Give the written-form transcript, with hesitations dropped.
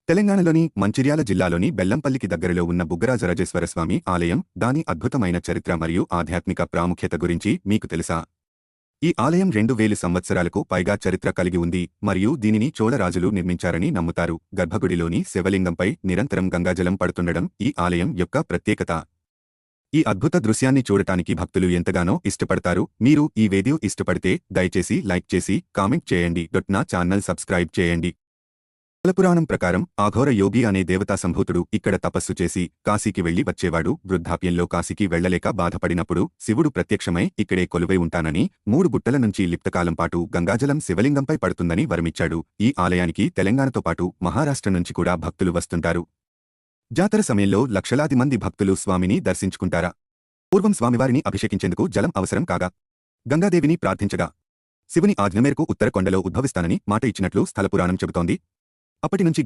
తెలంగాణలోని మంచిర్యాల జిల్లాలోని బెల్లంపల్లికి దగ్గరలో ఉన్న బుగ్గరాజరాజేశ్వరస్వామి ఆలయం, దాని అద్భుతమైన చరిత్ర మరియు ఆధ్యాత్మిక ప్రాముఖ్యత గురించి మీకు తెలుసా? ఈ ఆలయం 2000 సంవత్సరాలకు పైగా చరిత్ర కలిగి ఉంది మరియు దీనిని చోళరాజులు నిర్మించారని నమ్ముతారు. గర్భగుడిలోని శివలింగంపై నిరంతరం గంగాజలం పడుతుండడం ఈ ఆలయం యొక్క ప్రత్యేకత. ఈ అద్భుత దృశ్యాన్ని చూడటానికి భక్తులు ఎంతగానో ఇష్టపడతారు. మీరు ఈ వీడియో ఇష్టపడితే దయచేసి లైక్ చేసి కామెంట్ చేయండి. నా ఛానల్ సబ్స్క్రైబ్ చేయండి. స్థలపురాణం ప్రకారం అఘోర యోగి అనే దేవతా సంభూతుడు ఇక్కడ తపస్సు చేసి కాశీకి వెళ్లి వచ్చేవాడు. వృద్ధాప్యంలో కాశీకి వెళ్లలేక బాధపడినప్పుడు శివుడు ప్రత్యక్షమై ఇక్కడే కొలువై ఉంటానని, 3 బుట్టల నుంచి లిప్తకాలం పాటు గంగాజలం శివలింగంపై పడుతుందని వరమిచ్చాడు. ఈ ఆలయానికి తెలంగాణతో పాటు మహారాష్ట్ర నుంచి కూడా భక్తులు వస్తుంటారు. జాతర సమయంలో లక్షలాది మంది భక్తులు స్వామిని దర్శించుకుంటారా. పూర్వం స్వామివారిని అభిషేకించేందుకు జలం అవసరం కాగా గంగాదేవిని ప్రార్థించగా శివుని ఆజ్ఞ మేరకు ఉత్తర కొండలో ఉద్భవిస్తానని మాట ఇచ్చినట్లు స్థలపురాణం చెబుతోంది. అప్పటి నుంచి